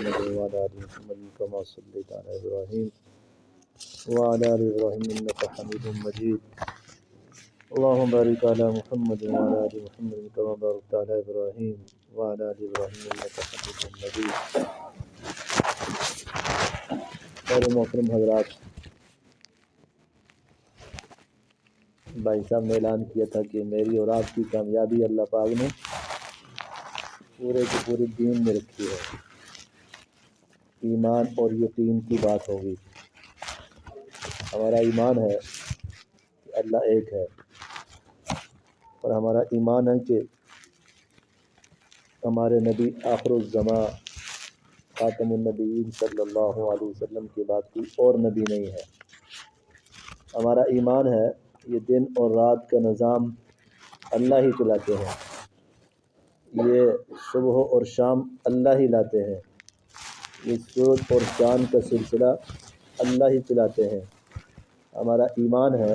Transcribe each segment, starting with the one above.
محمد وعلى آل محمد كما صليت على إبراهيم وعلى آل إبراهيم إنك حميد مجيد اللهم بارك على محمد وعلى آل محمد كما باركت على إبراهيم وعلى آل إبراهيم إنك حميد مجيد۔ میرے محترم حضرات، بھائی صاحب نے اعلان کیا تھا کہ میری اور آپ کی کامیابی اللہ پاک نے پورے کی پوری دین میں رکھی ہے۔ ایمان اور یقین کی بات ہوگی۔ ہمارا ایمان ہے کہ اللہ ایک ہے، اور ہمارا ایمان ہے کہ ہمارے نبی آخر الزمان خاتم النبیین صلی اللہ علیہ وسلم کے بعد کوئی اور نبی نہیں ہے۔ ہمارا ایمان ہے یہ دن اور رات کا نظام اللہ ہی چلاتے ہیں، یہ صبح اور شام اللہ ہی لاتے ہیں، یہ سورج اور چاند کا سلسلہ اللہ ہی چلاتے ہیں۔ ہمارا ایمان ہے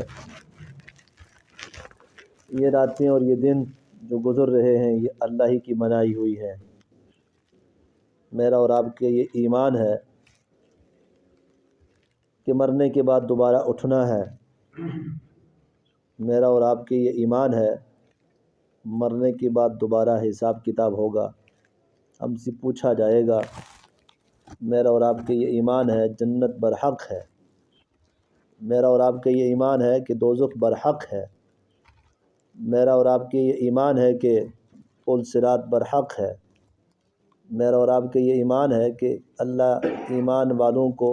یہ راتیں اور یہ دن جو گزر رہے ہیں یہ اللہ ہی کی بنائی ہوئی ہے۔ میرا اور آپ کے یہ ایمان ہے کہ مرنے کے بعد دوبارہ اٹھنا ہے۔ میرا اور آپ کے یہ ایمان ہے مرنے کے بعد دوبارہ حساب کتاب ہوگا، ہم سے پوچھا جائے گا۔ میرا اور آپ کے یہ ایمان ہے جنت برحق ہے۔ میرا اور آپ کے یہ ایمان ہے کہ دوزخ برحق ہے۔ میرا اور آپ کے یہ ایمان ہے کہ پل صراط برحق ہے۔ میرا اور آپ کے یہ ایمان ہے کہ اللہ ایمان والوں کو،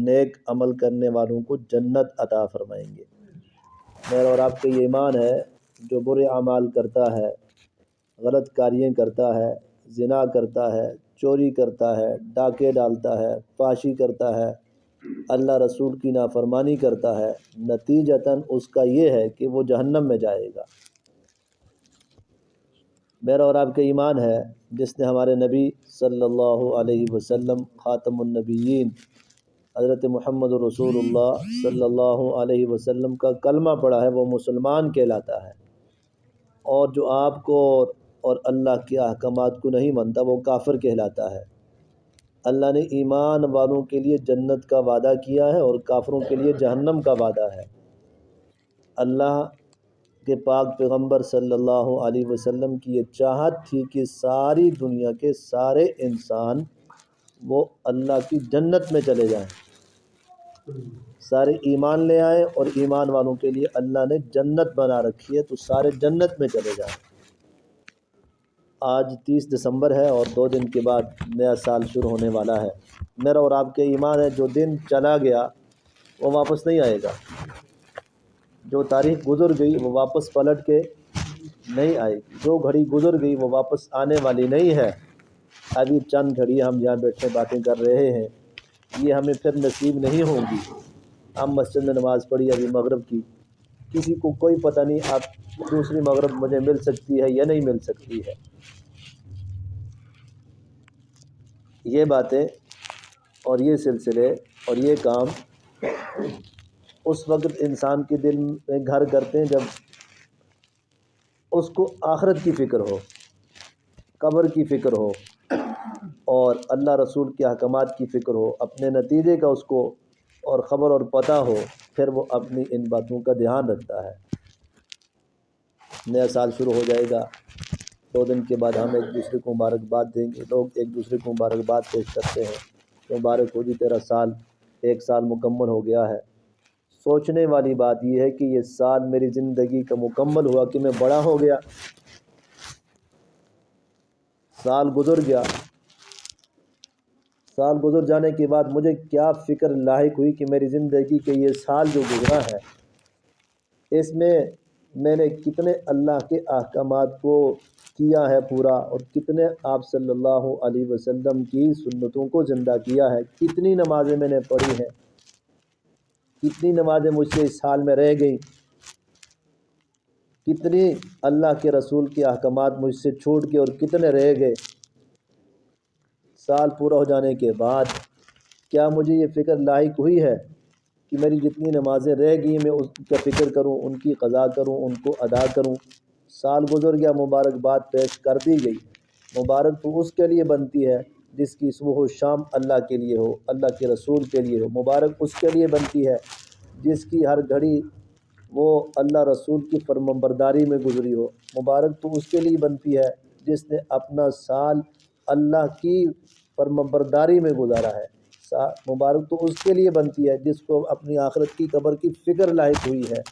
نیک عمل کرنے والوں کو جنت عطا فرمائیں گے۔ میرا اور آپ کا یہ ایمان ہے جو برے اعمال کرتا ہے، غلط کاریاں کرتا ہے، زنا کرتا ہے، چوری کرتا ہے، ڈاکے ڈالتا ہے، فحاشی کرتا ہے، اللہ رسول کی نافرمانی کرتا ہے، نتیجتاً اس کا یہ ہے کہ وہ جہنم میں جائے گا۔ میرا اور آپ کا ایمان ہے جس نے ہمارے نبی صلی اللہ علیہ وسلم خاتم النبیین حضرت محمد رسول اللہ صلی اللہ علیہ وسلم کا کلمہ پڑھا ہے وہ مسلمان کہلاتا ہے، اور جو آپ کو اور اللہ کے احکامات کو نہیں مانتا وہ کافر کہلاتا ہے۔ اللہ نے ایمان والوں کے لیے جنت کا وعدہ کیا ہے اور کافروں کے لیے جہنم کا وعدہ ہے۔ اللہ کے پاک پیغمبر صلی اللہ علیہ وسلم کی یہ چاہت تھی کہ ساری دنیا کے سارے انسان وہ اللہ کی جنت میں چلے جائیں، سارے ایمان لے آئیں، اور ایمان والوں کے لیے اللہ نے جنت بنا رکھی ہے تو سارے جنت میں چلے جائیں۔ آج 30 دسمبر ہے اور 2 دن کے بعد نیا سال شروع ہونے والا ہے۔ میرا اور آپ کے ایمان ہے جو دن چلا گیا وہ واپس نہیں آئے گا، جو تاریخ گزر گئی وہ واپس پلٹ کے نہیں آئے گی، جو گھڑی گزر گئی وہ واپس آنے والی نہیں ہے۔ ابھی چند گھڑی ہم جہاں بیٹھے باتیں کر رہے ہیں یہ ہمیں پھر نصیب نہیں ہوں گی۔ ہم مسجد میں نماز پڑھی ابھی مغرب کی، کسی کو کوئی پتہ نہیں اب دوسری مغرب مجھے مل سکتی ہے یا نہیں مل سکتی ہے۔ یہ باتیں اور یہ سلسلے اور یہ کام اس وقت انسان کے دل میں گھر کرتے ہیں جب اس کو آخرت کی فکر ہو، قبر کی فکر ہو، اور اللہ رسول کے احکامات کی فکر ہو، اپنے نتیجے کا اس کو اور خبر اور پتہ ہو، پھر وہ اپنی ان باتوں کا دھیان رکھتا ہے۔ نیا سال شروع ہو جائے گا، 2 دن کے بعد ہم ایک دوسرے کو مبارکباد دیں گے، لوگ ایک دوسرے کو مبارکباد پیش کرتے ہیں، مبارک ہو جی تیرا سال، 1 سال مکمل ہو گیا ہے۔ سوچنے والی بات یہ ہے کہ یہ سال میری زندگی کا مکمل ہوا کہ میں بڑا ہو گیا، سال گزر گیا، سال گزر جانے کے بعد مجھے کیا فکر لاحق ہوئی کہ میری زندگی کے یہ سال جو گزرا ہے اس میں میں نے کتنے اللہ کے احکامات کو کیا ہے پورا، اور کتنے آپ صلی اللہ علیہ وسلم کی سنتوں کو زندہ کیا ہے، کتنی نمازیں میں نے پڑھی ہیں، کتنی نمازیں مجھ سے اس سال میں رہ گئیں، کتنی اللہ کے رسول کے احکامات مجھ سے چھوٹ کے اور کتنے رہ گئے۔ سال پورا ہو جانے کے بعد کیا مجھے یہ فکر لاحق ہوئی ہے کہ میری جتنی نمازیں رہ گئی میں اس کا فکر کروں، ان کی قضا کروں، ان کو ادا کروں؟ سال گزر گیا، مبارکباد پیش کر دی گئی، مبارک تو اس کے لیے بنتی ہے جس کی صبح و شام اللہ کے لیے ہو، اللہ کے رسول کے لیے ہو، مبارک اس کے لیے بنتی ہے جس کی ہر گھڑی وہ اللہ رسول کی فرمانبرداری میں گزری ہو، مبارک تو اس کے لیے بنتی ہے جس نے اپنا سال اللہ کی فرمانبرداری میں گزارا ہے، مبارک تو اس کے لیے بنتی ہے جس کو اپنی آخرت کی قبر کی فکر لاحق ہوئی ہے،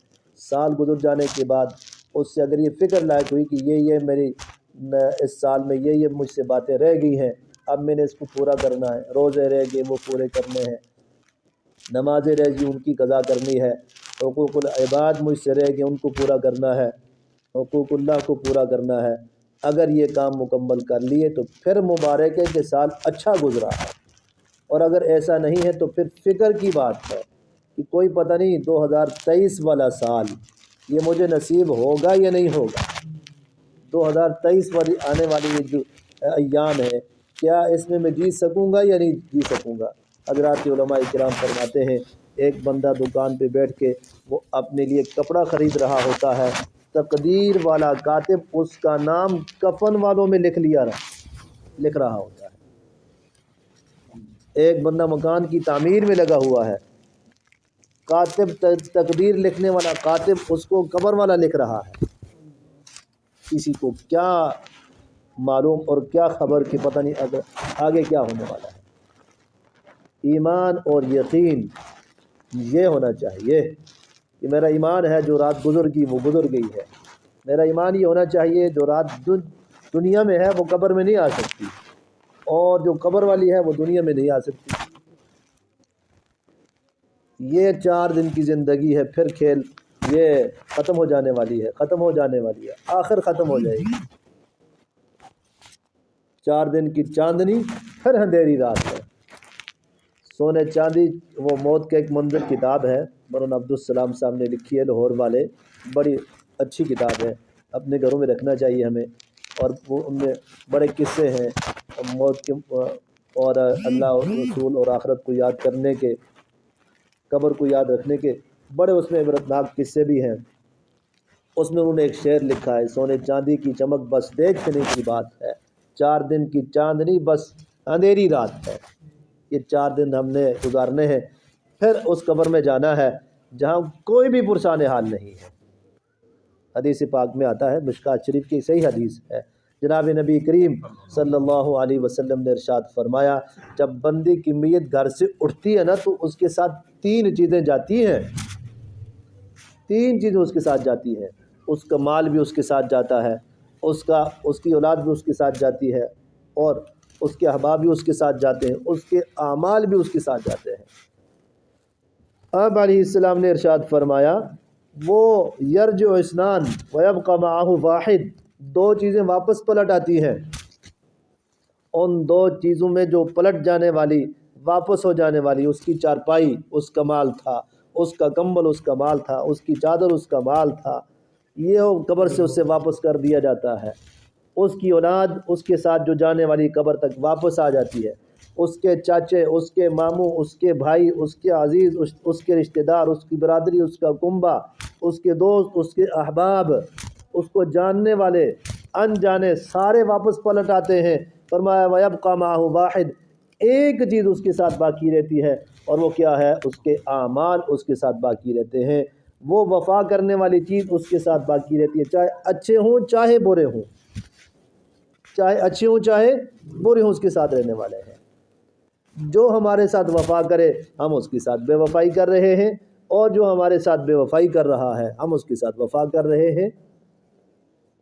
سال گزر جانے کے بعد اس سے اگر یہ فکر لاحق ہوئی کہ یہ میری اس سال میں یہ مجھ سے باتیں رہ گئی ہیں، اب میں نے اس کو پورا کرنا ہے، روزے رہ گئے وہ پورے کرنے ہیں، نمازیں رہ گئی ان کی قضا کرنی ہے، حقوق العباد مجھ سے رہ گئے ان کو پورا کرنا ہے، حقوق اللہ کو پورا کرنا ہے، اگر یہ کام مکمل کر لیے تو پھر مبارک ہے کہ سال اچھا گزرا ہے، اور اگر ایسا نہیں ہے تو پھر فکر کی بات ہے کہ کوئی پتہ نہیں 2023 والا سال یہ مجھے نصیب ہوگا یا نہیں ہوگا، 2023 والی آنے والی یہ جو ایام ہے کیا اس میں جی سکوں گا یا نہیں جی سکوں گا۔ حضرات علماء کرام فرماتے ہیں ایک بندہ دکان پہ بیٹھ کے وہ اپنے لیے کپڑا خرید رہا ہوتا ہے، تقدیر والا کاتب اس کا نام کفن والوں میں لکھ رہا ہوتا ہے، ایک بندہ مکان کی تعمیر میں لگا ہوا ہے، کاتب تقدیر لکھنے والا کاتب اس کو قبر والا لکھ رہا ہے، کسی کو کیا معلوم اور کیا خبر کہ پتہ نہیں آگے کیا ہونے والا ہے۔ ایمان اور یقین یہ ہونا چاہیے کہ میرا ایمان ہے جو رات گزر گئی وہ گزر گئی ہے، میرا ایمان یہ ہونا چاہیے جو رات دنیا میں ہے وہ قبر میں نہیں آ سکتی، اور جو قبر والی ہے وہ دنیا میں نہیں آ سکتی۔ یہ 4 دن کی زندگی ہے، پھر کھیل یہ ختم ہو جانے والی ہے، آخر ختم ہو جائے گی، 4 دن کی چاندنی پھر اندھیری رات ہے۔ سونے چاندی وہ موت کا ایک منظر کتاب ہے، مولانا عبدالسلام صاحب نے لکھی ہے، لاہور والے، بڑی اچھی کتاب ہے، اپنے گھروں میں رکھنا چاہیے ہمیں، اور وہ ان میں بڑے قصے ہیں موت کے اور اللہ اور رسول اور آخرت کو یاد کرنے کے، قبر کو یاد رکھنے کے، بڑے اس میں عبرتناک قصے بھی ہیں۔ اس میں انہوں نے ایک شعر لکھا ہے، سونے چاندی کی چمک بس دیکھنے کی بات ہے، 4 دن کی چاندنی بس اندھیری رات ہے۔ یہ 4 دن ہم نے گزارنے ہیں، پھر اس قبر میں جانا ہے جہاں کوئی بھی پرسان حال نہیں ہے۔ حدیث پاک میں آتا ہے، مشکات شریف کی صحیح حدیث ہے، جناب نبی کریم صلی اللہ علیہ وسلم نے ارشاد فرمایا جب بندے کی میت گھر سے اٹھتی ہے نا تو اس کے ساتھ 3 چیزیں جاتی ہیں، 3 چیزیں اس کے ساتھ جاتی ہیں، اس کا مال بھی اس کے ساتھ جاتا ہے، اس کی اولاد بھی اس کے ساتھ جاتی ہے، اور اس کے احباب بھی اس کے ساتھ جاتے ہیں، اس کے اعمال بھی اس کے ساتھ جاتے ہیں۔ آپ علیہ السلام نے ارشاد فرمایا وہ یرجع اثنان ویبقى معه واحد، 2 چیزیں واپس پلٹ آتی ہیں، ان 2 چیزوں میں جو پلٹ جانے والی واپس ہو جانے والی، اس کی چارپائی اس کا مال تھا، اس کا کمبل اس کا مال تھا، اس کی چادر اس کا مال تھا، یہ قبر سے اسے واپس کر دیا جاتا ہے۔ اس کی اولاد اس کے ساتھ جو جانے والی قبر تک واپس آ جاتی ہے، اس کے چاچے، اس کے ماموں، اس کے بھائی، اس کے عزیز، اس کے رشتہ دار، اس کی برادری، اس کا کنبہ، اس کے دوست، اس کے احباب، اس کو جاننے والے انجانے سارے واپس پلٹ آتے ہیں۔ فرمایا وَيَبْقَى مَعَهُ واحد، ایک چیز اس کے ساتھ باقی رہتی ہے، اور وہ کیا ہے؟ اس کے اعمال اس کے ساتھ باقی رہتے ہیں، وہ وفا کرنے والی چیز اس کے ساتھ باقی رہتی ہے، چاہے اچھے ہوں چاہے برے ہوں، چاہے اچھے ہوں چاہے برے ہوں، اس کے ساتھ رہنے والے ہیں۔ جو ہمارے ساتھ وفا کرے ہم اس کے ساتھ بے وفائی کر رہے ہیں، اور جو ہمارے ساتھ بے وفائی کر رہا ہے ہم اس کے ساتھ وفا کر رہے ہیں۔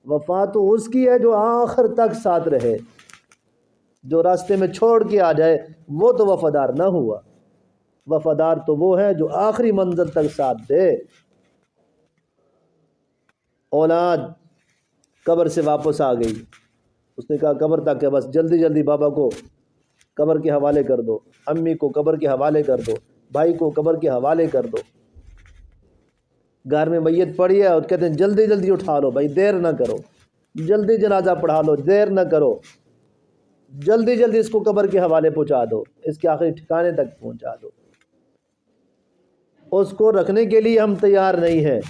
وفا تو اس کی ہے جو آخر تک ساتھ رہے، جو راستے میں چھوڑ کے آ جائے وہ تو وفادار نہ ہوا، وفادار تو وہ ہے جو آخری منزل تک ساتھ دے۔ اولاد قبر سے واپس آ گئی، اس نے کہا قبر تک ہے، بس جلدی جلدی بابا کو قبر کے حوالے کر دو، امی کو قبر کے حوالے کر دو، بھائی کو قبر کے حوالے کر دو۔ گھر میں میت پڑی ہے اور کہتے ہیں جلدی جلدی اٹھا لو بھائی، دیر نہ کرو، جلدی جنازہ پڑھا لو، دیر نہ کرو، جلدی جلدی اس کو قبر کے حوالے پہنچا دو، اس کے آخری ٹھکانے تک پہنچا دو۔ اس کو رکھنے کے لیے ہم تیار نہیں ہیں،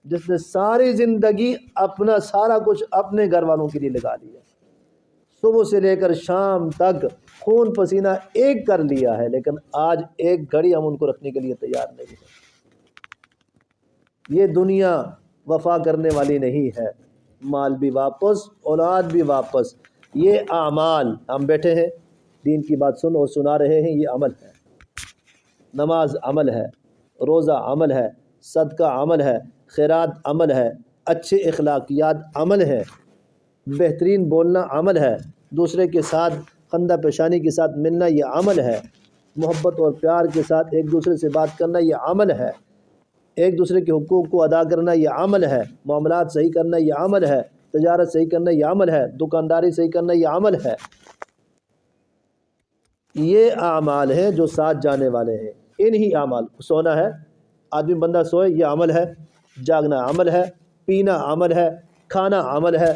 جس نے ساری زندگی اپنا سارا کچھ اپنے گھر والوں کے لیے لگا دیا، صبح سے لے کر شام تک خون پسینہ ایک کر لیا ہے، لیکن آج ایک گھڑی ہم ان کو رکھنے کے لیے تیار نہیں ہیں۔ یہ دنیا وفا کرنے والی نہیں ہے، مال بھی واپس، اولاد بھی واپس۔ یہ اعمال، ہم بیٹھے ہیں دین کی بات سن اور سنا رہے ہیں، یہ عمل ہے۔ نماز عمل ہے، روزہ عمل ہے، صدقہ عمل ہے، خیرات عمل ہے، اچھے اخلاقیات عمل ہے، بہترین بولنا عمل ہے، دوسرے کے ساتھ خندہ پیشانی کے ساتھ ملنا یہ عمل ہے، محبت اور پیار کے ساتھ ایک دوسرے سے بات کرنا یہ عمل ہے، ایک دوسرے کے حقوق کو ادا کرنا یہ عمل ہے، معاملات صحیح کرنا یہ عمل ہے، تجارت صحیح کرنا یہ عمل ہے، دکانداری صحیح کرنا یہ عمل ہے۔ یہ اعمال ہیں جو ساتھ جانے والے ہیں۔ انہی اعمال، سونا ہے، آدمی بندہ سوئے یہ عمل ہے، جاگنا عمل ہے، پینا عمل ہے، کھانا عمل ہے۔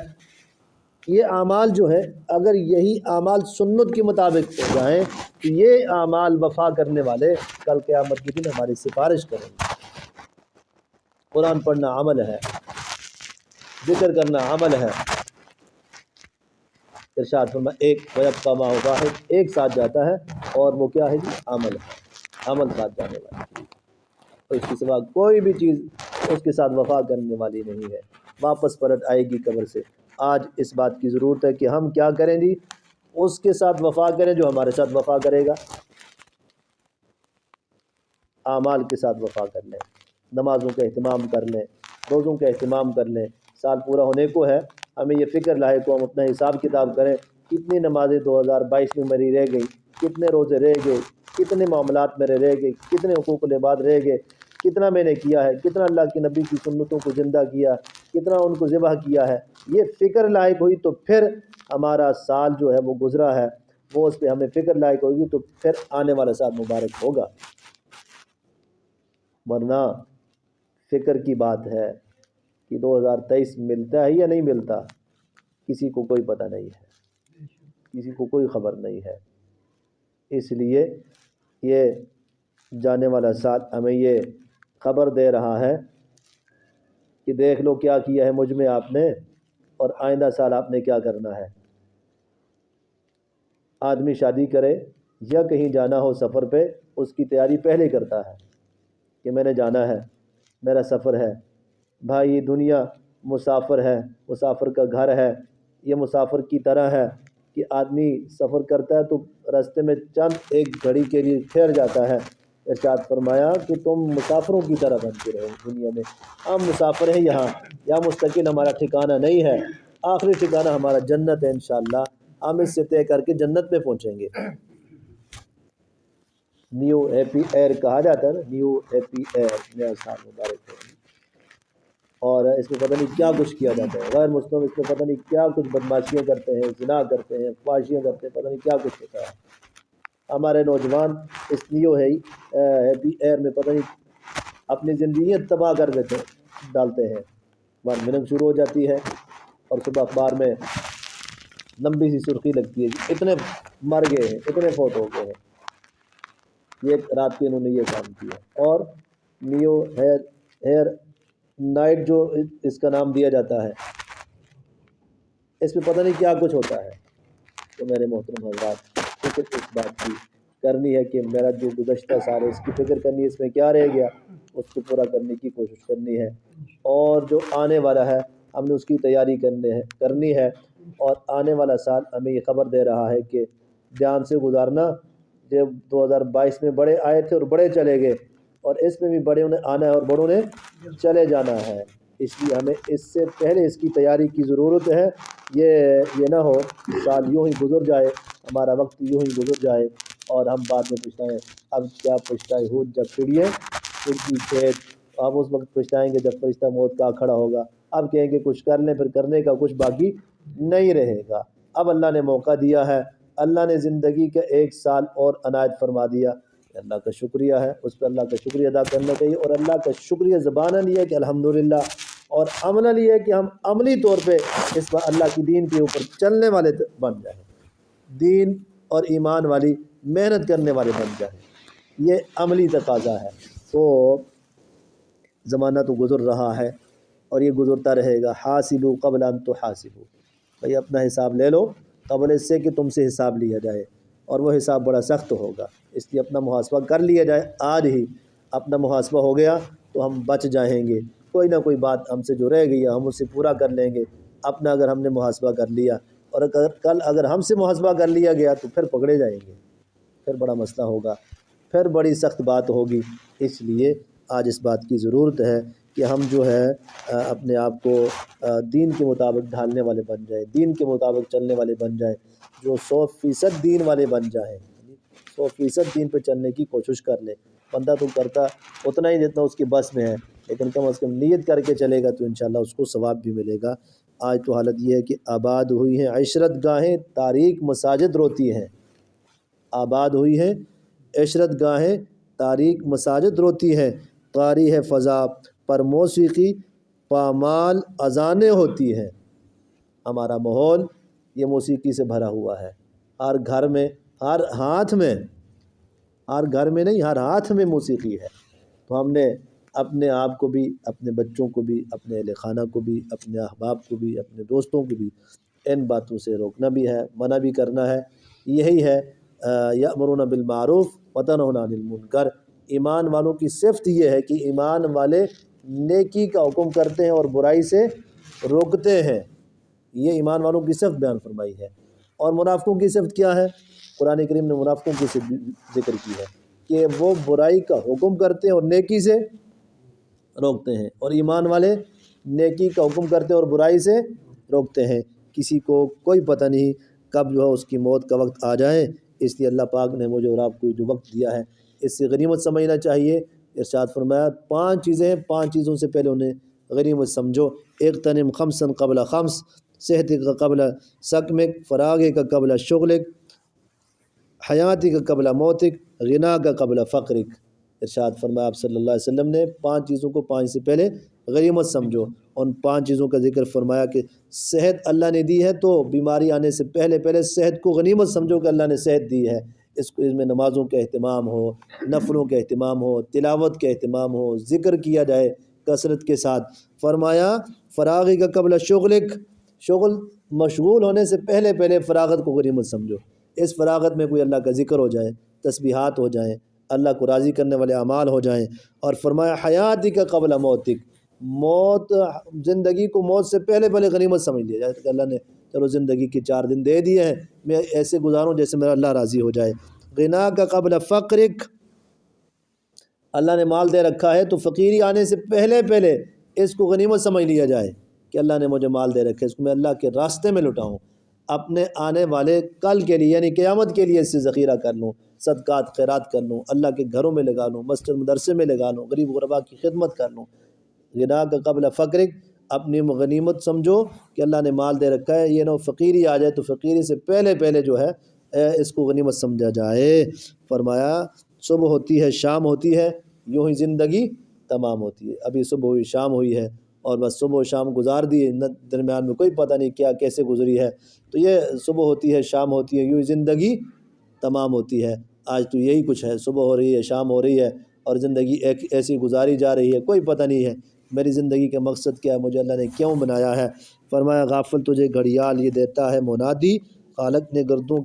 یہ اعمال جو ہے اگر یہی اعمال سنت کے مطابق ہو جائیں تو یہ اعمال وفا کرنے والے کل قیامت کے دن ہماری سفارش کریں گے۔ قرآن پڑھنا عمل ہے، ذکر کرنا عمل ہے۔ ارشاد فرمایا ایک ویبقى معه واحد، ایک ساتھ جاتا ہے، اور وہ کیا ہے جی؟ عمل ہے، عمل ساتھ جانے والا ہے، اور اس کے سوا کوئی بھی چیز اس کے ساتھ وفا کرنے والی نہیں ہے، واپس پلٹ آئے گی قبر سے۔ آج اس بات کی ضرورت ہے کہ ہم کیا کریں جی؟ اس کے ساتھ وفا کریں جو ہمارے ساتھ وفا کرے گا، اعمال کے ساتھ وفا کر لیں، نمازوں کا اہتمام کر لیں، روزوں کا اہتمام کر لیں۔ سال پورا ہونے کو ہے، ہمیں یہ فکر لاحق کو ہم اپنا حساب کتاب کریں، کتنی نمازیں 2022 میں میری رہ گئی، کتنے روزے رہ گئے، کتنے معاملات میرے رہ گئے، کتنے حقوق العباد رہ گئے، کتنا میں نے کیا ہے، کتنا اللہ کے نبی کی سنتوں کو زندہ کیا، کتنا ان کو ذبح کیا ہے۔ یہ فکر لاحق ہوئی تو پھر ہمارا سال جو ہے وہ گزرا ہے، وہ اس پہ ہمیں فکر لاحق ہوگی تو پھر آنے والا سال مبارک ہوگا۔ ورنہ فکر کی بات ہے کہ 2023 ملتا ہے یا نہیں ملتا، کسی کو کوئی پتہ نہیں ہے، کسی کو کوئی خبر نہیں ہے۔ اس لیے یہ جانے والا سال ہمیں یہ خبر دے رہا ہے کہ دیکھ لو کیا کیا ہے مجھ میں آپ نے، اور آئندہ سال آپ نے کیا کرنا ہے۔ آدمی شادی کرے یا کہیں جانا ہو سفر پہ، اس کی تیاری پہلے کرتا ہے کہ میں نے جانا ہے، میرا سفر ہے۔ بھائی یہ دنیا مسافر ہے، مسافر کا گھر ہے، یہ مسافر کی طرح ہے کہ آدمی سفر کرتا ہے تو راستے میں چند ایک گھڑی کے لیے ٹھہر جاتا ہے۔ ارشاد فرمایا کہ تم مسافروں کی طرح بنتے رہو دنیا میں، ہم مسافر ہیں یہاں مستقل ہمارا ٹھکانہ نہیں ہے، آخری ٹھکانہ ہمارا جنت ہے انشاءاللہ، ہم اس سے طے کر کے جنت میں پہنچیں گے۔ نیو ہیپی ایئر کہا جاتا ہے نا، نیو ہیپی ایئر، نیا سال مبارک ہو۔ اور اس میں پتہ نہیں کیا کچھ کیا جاتا ہے، غیر مسلم اس میں پتہ نہیں کیا کچھ بدماشیاں کرتے ہیں، زنا کرتے ہیں، فحاشیاں کرتے ہیں، پتہ نہیں کیا کچھ ہوتا ہے۔ ہمارے نوجوان اس نیو ہیپی ایئر میں پتہ نہیں اپنی زندگیاں تباہ کر دیتے ڈالتے ہیں۔ بعد منگ شروع ہو جاتی ہے اور صبح اخبار میں لمبی سی سرخی لگتی ہے، اتنے مر گئے ہیں، اتنے فوت ہو گئے ہیں، یہ رات کو انہوں نے یہ کام کیا۔ اور نیو ہیئر نائٹ جو اس کا نام دیا جاتا ہے، اس میں پتہ نہیں کیا کچھ ہوتا ہے۔ تو میرے محترم حضرات، فکر اس بات کی کرنی ہے کہ میرا جو گزشتہ سال ہے اس کی فکر کرنی ہے، اس میں کیا رہ گیا، اس کو پورا کرنے کی کوشش کرنی ہے، اور جو آنے والا ہے ہم نے اس کی تیاری کرنی ہے۔ اور آنے والا سال ہمیں یہ خبر دے رہا ہے کہ دھیان سے گزارنا۔ جب 2022 میں بڑے آئے تھے اور بڑے چلے گئے، اور اس میں بھی بڑوں نے آنا ہے اور بڑوں نے چلے جانا ہے، اس لیے ہمیں اس سے پہلے اس کی تیاری کی ضرورت ہے۔ یہ نہ ہو سال یوں ہی گزر جائے، ہمارا وقت یوں ہی گزر جائے اور ہم بعد میں پچھتائیں۔ اب کیا پچھتائے ہو جب پھڑیے پھرتی کھیت، ہم اس وقت پچھتائیں گے جب فرشتہ موت کا کھڑا ہوگا۔ اب کہیں گے کچھ کر لیں، پھر کرنے کا کچھ باقی نہیں رہے گا۔ اب اللہ نے موقع دیا ہے، اللہ نے زندگی کا ایک سال اور عنایت فرما دیا، اللہ کا شکریہ ہے، اس پہ اللہ کا شکریہ ادا کرنا چاہیے۔ اور اللہ کا شکریہ زباناً یہ ہے کہ الحمدللہ، اور عملاً یہ ہے کہ ہم عملی طور پہ اس پر اللہ کی دین کے اوپر چلنے والے بن جائیں، دین اور ایمان والی محنت کرنے والے بن جائیں، یہ عملی تقاضا ہے۔ تو زمانہ تو گزر رہا ہے اور یہ گزرتا رہے گا۔ حاسبوا قبل ان تحاسبوا، بھائی اپنا حساب لے لو قبل اس سے کہ تم سے حساب لیا جائے، اور وہ حساب بڑا سخت ہوگا، اس لیے اپنا محاسبہ کر لیا جائے۔ آج ہی اپنا محاسبہ ہو گیا تو ہم بچ جائیں گے، کوئی نہ کوئی بات ہم سے جو رہ گئی ہے ہم اسے پورا کر لیں گے اپنا، اگر ہم نے محاسبہ کر لیا۔ اور اگر ہم سے محاسبہ کر لیا گیا تو پھر پکڑے جائیں گے، پھر بڑا مسئلہ ہوگا، پھر بڑی سخت بات ہوگی۔ اس لیے آج اس بات کی ضرورت ہے کہ ہم جو ہے اپنے آپ کو دین کے مطابق ڈھالنے والے بن جائیں، دین کے مطابق چلنے والے بن جائیں، جو 100% دین والے بن جائیں، 100% دین پہ چلنے کی کوشش کر لیں۔ بندہ تو کرتا اتنا ہی جتنا اس کی بس میں ہے، لیکن کم از کم نیت کر کے چلے گا تو انشاءاللہ اس کو ثواب بھی ملے گا۔ آج تو حالت یہ ہے کہ آباد ہوئی ہیں عشرت گاہیں، تاریک مساجد روتی ہیں۔ آباد ہوئی ہے عشرت گاہیں، تاریک مساجد روتی ہیں، قاری ہے فضا پر موسیقی، پامال اذانیں ہوتی ہیں۔ ہمارا ماحول یہ موسیقی سے بھرا ہوا ہے، ہر گھر میں، ہر ہاتھ میں، ہر گھر میں نہیں ہر ہاتھ میں موسیقی ہے۔ تو ہم نے اپنے آپ کو بھی، اپنے بچوں کو بھی، اپنے اہل خانہ کو بھی، اپنے احباب کو بھی، اپنے دوستوں کو بھی ان باتوں سے روکنا بھی ہے، منع بھی کرنا ہے۔ یہی ہے یأمرون بالمعروف وینہون عن المنکر۔ ایمان والوں کی صفت یہ ہے کہ ایمان والے نیکی کا حکم کرتے ہیں اور برائی سے روکتے ہیں، یہ ایمان والوں کی صفت بیان فرمائی ہے۔ اور منافقوں کی صفت کیا ہے؟ قرآن کریم نے منافقوں کی صفت ذکر کی ہے کہ وہ برائی کا حکم کرتے ہیں اور نیکی سے روکتے ہیں، اور ایمان والے نیکی کا حکم کرتے ہیں اور برائی سے روکتے ہیں۔ کسی کو کوئی پتہ نہیں کب جو ہے اس کی موت کا وقت آ جائے، اس لیے اللہ پاک نے مجھے اور آپ کو جو وقت دیا ہے اس سے غنیمت سمجھنا چاہیے۔ ارشاد فرمایا 5 چیزیں ہیں، 5 چیزوں سے پہلے انہیں غنیمت سمجھو۔ اغتنم خمسا قبل خمس، صحتک قبل سقمک، فراغک قبل شغلک، حیاتک قبل موتک، غناک قبل فقرک۔ ارشاد فرمایا آپ صلی اللہ علیہ وسلم نے 5 چیزوں کو 5 سے پہلے غنیمت سمجھو۔ ان 5 چیزوں کا ذکر فرمایا کہ صحت اللہ نے دی ہے تو بیماری آنے سے پہلے صحت کو غنیمت سمجھو کہ اللہ نے صحت دی ہے۔ اس میں نمازوں کا اہتمام ہو، نفلوں کا اہتمام ہو، تلاوت کا اہتمام ہو، ذکر کیا جائے کثرت کے ساتھ۔ فرمایا فراغی کا قبل شغلک، شغل مشغول ہونے سے پہلے فراغت کو غنیمت سمجھو۔ اس فراغت میں کوئی اللہ کا ذکر ہو جائے، تسبیحات ہو جائیں، اللہ کو راضی کرنے والے اعمال ہو جائیں۔ اور فرمایا حیاتی کا قبل موتک، موت، زندگی کو موت سے پہلے غنیمت سمجھ لیا جائے کہ اللہ نے چلو زندگی کے 4 دن دے دیے ہیں، میں ایسے گزاروں جیسے میرا اللہ راضی ہو جائے۔ غنا کا قبل فقرک، اللہ نے مال دے رکھا ہے تو فقیری آنے سے پہلے اس کو غنیمت سمجھ لیا جائے کہ اللہ نے مجھے مال دے رکھا ہے، اس کو میں اللہ کے راستے میں لٹاؤں، اپنے آنے والے کل کے لیے یعنی قیامت کے لیے اس سے ذخیرہ کر لوں، صدقات خیرات کر لوں، اللہ کے گھروں میں لگا لوں، مسجد مدرسے میں لگا لوں، غریب غربا کی خدمت کر لوں۔ غنا کا قبل فقرک، اپنی غنیمت سمجھو کہ اللہ نے مال دے رکھا ہے، یہ نہ فقیری آ جائے تو فقیری سے پہلے جو ہے اس کو غنیمت سمجھا جائے۔ فرمایا صبح ہوتی ہے شام ہوتی ہے، یوں ہی زندگی تمام ہوتی ہے۔ ابھی صبح ہوئی شام ہوئی ہے اور بس صبح و شام گزار دیے، درمیان میں کوئی پتہ نہیں کیا کیسے گزری ہے۔ تو یہ صبح ہوتی ہے شام ہوتی ہے، یوں ہی زندگی تمام ہوتی ہے۔ آج تو یہی کچھ ہے، صبح ہو رہی ہے شام ہو رہی ہے اور زندگی ایک ایسی گزاری جا رہی ہے، کوئی پتہ نہیں ہے میری زندگی کا مقصد کیا ہے، مجھے اللہ نے کیوں بنایا ہے۔ فرمایا غافل تجھے گھڑیال یہ دیتا ہے منادی، خالق نے گردوں